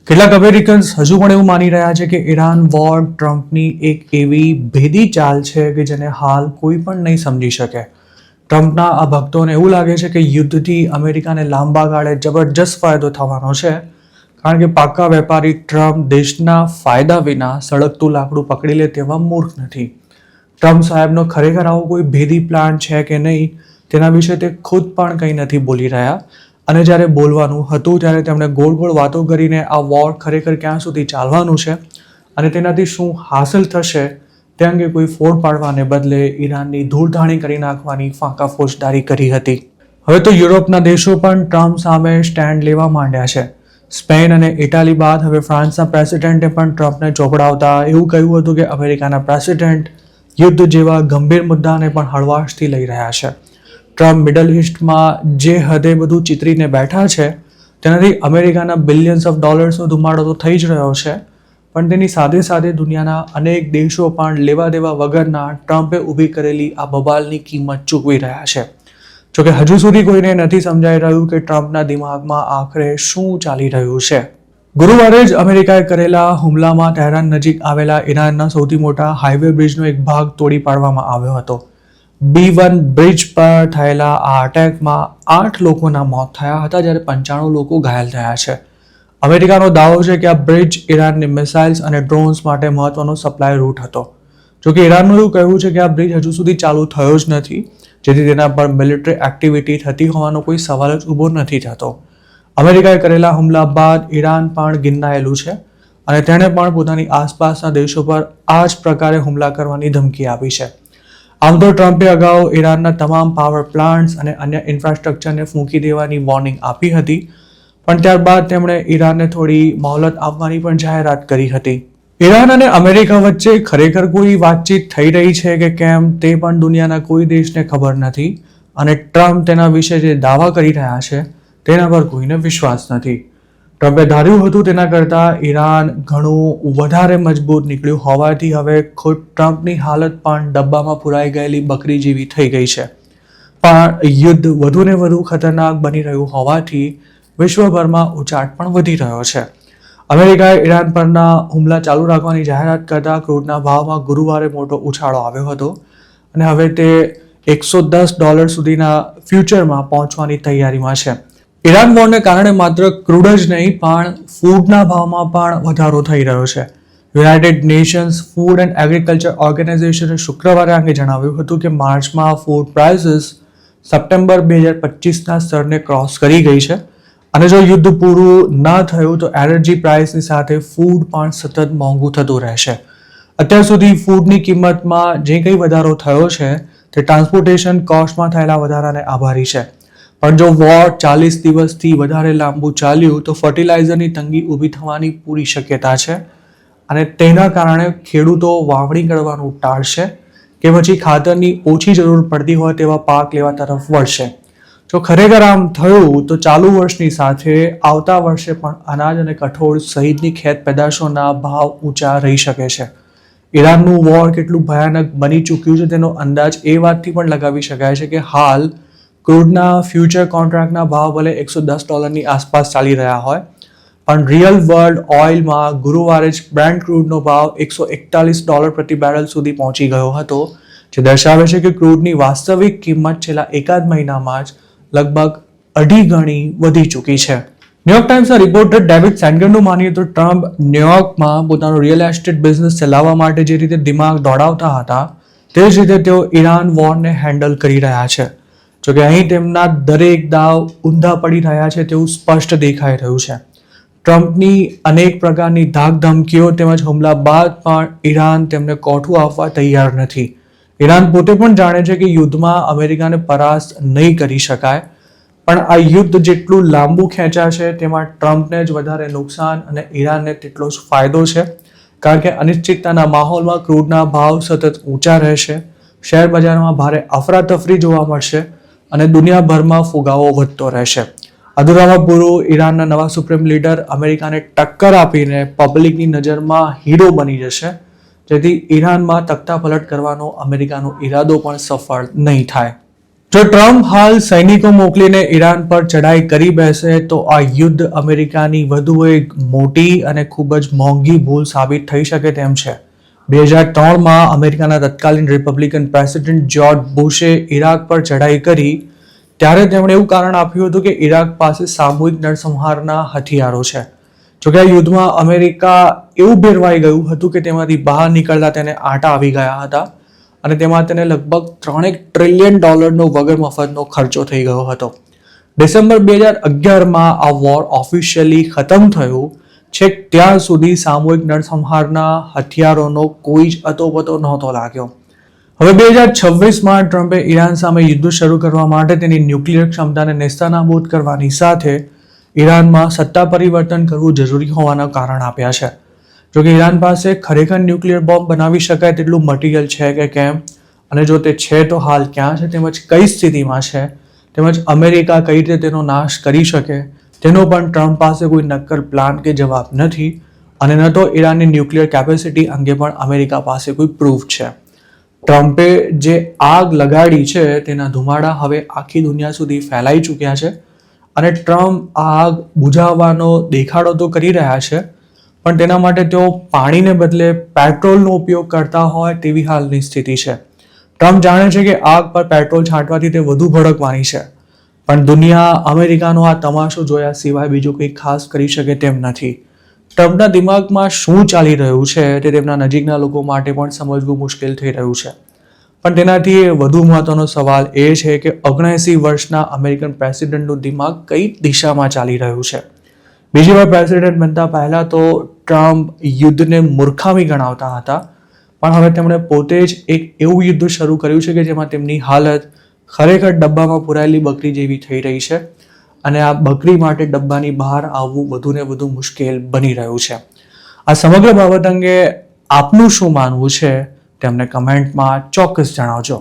કેટલાક અમેરિકન્સ હજુ પણ એવું માની રહ્યા છે કે ઈરાન વોર ટ્રમ્પની એક એવી ભેદી ચાલ છે કે જેને હાલ કોઈ પણ નહીં સમજી શકે. ટ્રમ્પના આ ભક્તોને એવું લાગે છે કે યુદ્ધથી અમેરિકાને લાંબા ગાળે જબરજસ્ત ફાયદો થવાનો છે, કારણ કે પાક્કા વેપારી ટ્રમ્પ દેશના ફાયદા વિના સળગતું લાકડું પકડી લે તેવા મૂર્ખ નથી. ટ્રમ્પ સાહેબનો ખરેખર આવો કોઈ ભેદી પ્લાન છે કે નહીં તેના વિશે તે ખુદ પણ કંઈ નથી બોલી રહ્યા. અને જ્યારે બોલવાનું હતું ત્યારે તેમણે ગોળ ગોળ વાતો કરીને આ વોર ખરેખર ક્યાં સુધી ચાલવાનું છે અને તેનાથી શું હાંસલ થશે તે અંગે કોઈ ફોડ પાડવાને બદલે ઈરાનની ધૂળધાણી કરી નાખવાની ફાંકા ફોજદારી કરી હતી. હવે તો યુરોપના દેશો પણ ટ્રમ્પ સામે સ્ટેન્ડ લેવા માંડ્યા છે. સ્પેન અને ઇટાલી બાદ હવે ફ્રાન્સના પ્રેસિડેન્ટે પણ ટ્રમ્પને ચોપડાવતા એવું કહ્યું હતું કે અમેરિકાના પ્રેસિડેન્ટ યુદ્ધ જેવા ગંભીર મુદ્દાને પણ હળવાશથી લઈ રહ્યા છે. ટ્રમ્પ મિડલ ઇસ્ટમાં જે હદે બધું ચિતરીને બેઠા છે તેનાથી અમેરિકાના બિલિયન્સ ઓફ ડોલર્સનો ધુમાડો તો થઈ જ રહ્યો છે, પણ તેની સાથે સાથે દુનિયાના અનેક દેશો પણ લેવા દેવા વગરના ટ્રમ્પે ઊભી કરેલી આ બબાલની કિંમત ચૂકવી રહ્યા છે. જોકે હજુ સુધી કોઈને નથી સમજાઈ રહ્યું કે ટ્રમ્પના દિમાગમાં આખરે શું ચાલી રહ્યું છે. ગુરુવારે જ અમેરિકાએ કરેલા હુમલામાં તહેરાન નજીક આવેલા ઈરાનના સૌથી મોટા હાઈવે બ્રિજનો એક ભાગ તોડી પાડવામાં આવ્યો હતો. B1 બ્રિજ પર થયેલા આ અટેકમાં 8 લોકોના મોત થયા હતા, જ્યારે 95 લોકો ઘાયલ થયા છે. અમેરિકાનો દાવો છે કે આ બ્રિજ ઈરાનની મિસાઇલ્સ અને ડ્રોન્સ માટે મહત્વનો સપ્લાય રૂટ હતો. જોકે ઈરાનનું એવું કહેવું છે કે આ બ્રિજ હજુ સુધી ચાલુ થયો જ નથી, જેથી તેના પર મિલિટરી એક્ટિવિટી થતી હોવાનો કોઈ સવાલ જ ઊભો નથી થતો. અમેરિકાએ કરેલા હુમલા બાદ ઈરાન પણ ગિન્નાયેલું છે અને તેણે પણ પોતાની આસપાસના દેશો પર આ જ પ્રકારે હુમલા કરવાની ધમકી આપી છે. આમ તો ટ્રમ્પે અગાઉ ઈરાનના તમામ પાવર પ્લાન્ટ્સ અને અન્ય ઇન્ફ્રાસ્ટ્રક્ચરને ફૂંકી દેવાની વોર્નિંગ આપી હતી, પણ ત્યારબાદ તેમણે ઈરાનને થોડી મોહલત આપવાની પણ જાહેરાત કરી હતી. ઈરાન અને અમેરિકા વચ્ચે ખરેખર કોઈ વાતચીત થઈ રહી છે કે કેમ તે પણ દુનિયાના કોઈ દેશને ખબર નથી, અને ટ્રમ્પ તેના વિશે જે દાવા કરી રહ્યા છે તેના પર કોઈને વિશ્વાસ નથી. ટ્રમ્પે ધાર્યું હતું તેના કરતાં ઈરાન ઘણું વધારે મજબૂત નીકળ્યું હોવાથી હવે ખુદ ટ્રમ્પની હાલત પણ ડબ્બામાં પુરાઈ ગયેલી બકરી જેવી થઈ ગઈ છે. પણ યુદ્ધ વધુને વધુ ખતરનાક બની રહ્યું હોવાથી વિશ્વભરમાં ઉચાટ પણ વધી રહ્યો છે. અમેરિકાએ ઈરાન પરના હુમલા ચાલુ રાખવાની જાહેરાત કરતા ક્રૂડના ભાવમાં ગુરુવારે મોટો ઉછાળો આવ્યો હતો અને હવે તે $110 સુધીના ફ્યુચરમાં પહોંચવાની તૈયારીમાં છે. ઈરાન વોરને કારણે માત્ર ક્રૂડ જ નહીં પણ ફૂડના ભાવમાં પણ વધારો થઈ રહ્યો છે. United Nations food and agriculture ઓર્ગેનાઇઝેશને શુક્રવારે અંગે જણાવ્યું હતું કે માર્ચમાં ફૂડ પ્રાઇસીસ સપ્ટેમ્બર 2025ના સ્તરને ક્રોસ કરી ગઈ છે, અને જો યુદ્ધ પૂરું ન થયું તો એનર્જી પ્રાઇસની સાથે ફૂડ પણ સતત મોંઘું થતું રહેશે. અત્યાર સુધી ફૂડની કિંમતમાં જે કંઈ વધારો થયો છે તે ટ્રાન્સપોર્ટેશન કોસ્ટમાં થયેલા વધારાને આભારી છે. પણ જો વોર 40 દિવસથી વધારે લાંબુ ચાલ્યું તો ફર્ટિલાઇઝરની તંગી ઊભી થવાની પૂરી શક્યતા છે, અને તેના કારણે ખેડૂતો વાવણી કરવાનું ટાળશે કે પછી ખાતરની ઓછી જરૂર પડતી હોય તેવા પાક લેવા તરફ વળશે. જો ખરેખર આમ થયું તો ચાલુ વર્ષની સાથે આવતા વર્ષે પણ અનાજ અને કઠોળ સહિતની ખેત પેદાશોના ભાવ ઊંચા રહી શકે છે. ઈરાનનું વોર કેટલું ભયાનક બની ચૂક્યું છે તેનો અંદાજ એ વાતથી પણ લગાવી શકાય છે કે હાલ ક્રૂડના ફ્યુચર કોન્ટ્રાક્ટના ભાવ ભલે $110ની આસપાસ ચાલી રહ્યા હોય, પણ રિયલ વર્લ્ડ ઓઇલમાં ગુરુવારે જ બ્રેન્ટ ક્રૂડનો ભાવ $141 પ્રતિ બેરલ સુધી પહોંચી ગયો હતો, જે દર્શાવે છે કે ક્રૂડની વાસ્તવિક કિંમત છેલ્લા એકાદ મહિનામાં જ લગભગ 2.5 ગણી વધી ચૂકી છે. ન્યુયોર્ક ટાઈમ્સના રિપોર્ટર ડેવિડ સેન્ગરનું માનીએ તો ટ્રમ્પ ન્યુયોર્કમાં પોતાનો રિયલ એસ્ટેટ બિઝનેસ ચલાવવા માટે જે રીતે દિમાગ દોડાવતા હતા તે જ રીતે તેઓ ઈરાન વોરને હેન્ડલ કરી રહ્યા છે. જોકે અહીં તેમના દરેક દાવ ઊંધા પડી રહ્યા છે તેવું સ્પષ્ટ દેખાઈ રહ્યું છે. ટ્રમ્પની અનેક પ્રકારની ધાક ધમકીઓ તેમજ હુમલા બાદ પણ ઈરાન તેમને કોઠું આપવા તૈયાર નથી. ઈરાન પોતે પણ જાણે છે કે યુદ્ધમાં અમેરિકાને પરાસ્ત નહીં કરી શકાય, પણ આ યુદ્ધ જેટલું લાંબુ ખેંચાશે તેમાં ટ્રમ્પને જ વધારે નુકસાન અને ઈરાનને તેટલો જ ફાયદો છે, કારણ કે અનિશ્ચિતતાના માહોલમાં ક્રૂડના ભાવ સતત ઊંચા રહેશે, શેર બજારમાં ભારે અફરાતફરી જોવા મળશે અને દુનિયાભરમાં ફુગાવો વધતો રહેશે. અધૂરામાં પૂરું ઈરાનના નવા સુપ્રીમ લીડર અમેરિકાને ટક્કર આપીને પબ્લિકની નજરમાં હીરો બની જશે, જેથી ઈરાનમાં તખ્તા પલટ કરવાનો અમેરિકાનો ઈરાદો પણ સફળ નહીં થાય. જો ટ્રમ્પ હાલ સૈનિકો મોકલીને ઈરાન પર ચઢાઈ કરી બેસે તો આ યુદ્ધ અમેરિકાની વધુ એક મોટી અને ખૂબ જ મોંઘી ભૂલ સાબિત થઈ શકે તેમ છે. 2003માં અમેરિકાના તત્કાલીન રિપબ્લિકન પ્રેસિડેન્ટ જ્યોર્જ બુશે ઈરાક પર ચઢાઈ કરી ત્યારે તેમણે એવું કારણ આપ્યું હતું કે ઈરાક પાસે સામૂહિક નરસંહારના હથિયારો છે. જોકે આ યુદ્ધમાં અમેરિકા એવું ભેરવાઈ ગયું હતું કે તેમાંથી બહાર નીકળતા તેને આંટા આવી ગયા હતા અને તેમાં તેને લગભગ $3 ટ્રિલિયન વગર મફતનો ખર્ચો થઈ ગયો હતો. ડિસેમ્બર 2011માં આ વોર ઓફિશિયલી ખતમ થયું. છેક ત્યાં સુધી સામૂહિક નરસંહારના હથિયારોનો કોઈ જ અતોપતો નહોતો લાગ્યો. હવે 2026માં ટ્રમ્પે ઈરાન સામે યુદ્ધ શરૂ કરવા માટે તેની ન્યુક્લિયર ક્ષમતાને નેસ્તનાબૂદ કરવાની સાથે ઈરાનમાં સત્તા પરિવર્તન કરવું જરૂરી હોવાના કારણ આપ્યા છે. જોકે ઈરાન પાસે ખરેખર ન્યુક્લિયર બોમ્બ બનાવી શકાય તેટલું મટીરિયલ છે કે કેમ, અને જો તે છે તો હાલ ક્યાં છે, તેમજ કઈ સ્થિતિમાં છે, તેમજ અમેરિકા કઈ રીતે તેનો નાશ કરી શકે તેનો પણ ટ્રમ્પ પાસે કોઈ નક્કર પ્લાન કે જવાબ નથી, અને ન તો ઈરાનની ન્યુક્લિયર કેપેસિટી અંગે પણ અમેરિકા પાસે કોઈ પ્રૂફ છે. ટ્રમ્પે જે આગ લગાડી છે તેના ધુમાડા હવે આખી દુનિયા સુધી ફેલાઈ ચૂક્યા છે અને ટ્રમ્પ આગ બુઝાવવાનો દેખાડો તો કરી રહ્યા છે, પણ તેના માટે તેઓ પાણીને બદલે પેટ્રોલનો ઉપયોગ કરતા હોય તેવી હાલની સ્થિતિ છે. ટ્રમ્પ જાણે છે કે આગ પર પેટ્રોલ છાંટવાથી તે વધુ ભડકવાની છે, પણ દુનિયા અમેરિકાનો આ તમાશો જોયા સિવાય બીજું કંઈ ખાસ કરી શકે તેમ નથી. ટ્રમ્પના દિમાગમાં શું ચાલી રહ્યું છે તે તેમના નજીકના લોકો માટે પણ સમજવું મુશ્કેલ થઈ રહ્યું છે. પણ તેનાથી વધુ મહત્વનો સવાલ એ છે કે 79 વર્ષના અમેરિકન પ્રેસિડેન્ટનું દિમાગ કઈ દિશામાં ચાલી રહ્યું છે. બીજી વાર પ્રેસિડેન્ટ બનતા પહેલા તો ટ્રમ્પ યુદ્ધને મૂર્ખામી ગણાવતા હતા, પણ હવે તેમણે પોતે જ એક એવું યુદ્ધ શરૂ કર્યું છે કે જેમાં તેમની હાલત ખરેખર ડબ્બામાં પુરાયેલી બકરી જેવી થઈ રહી છે, અને આ બકરી માટે ડબ્બાની બહાર આવવું વધુ ને વધુ મુશ્કેલ બની રહ્યું છે. આ સમગ્ર બાબત અંગે આપનું શું માનવું છે તેમને કમેન્ટમાં ચોક્કસ જણાવજો.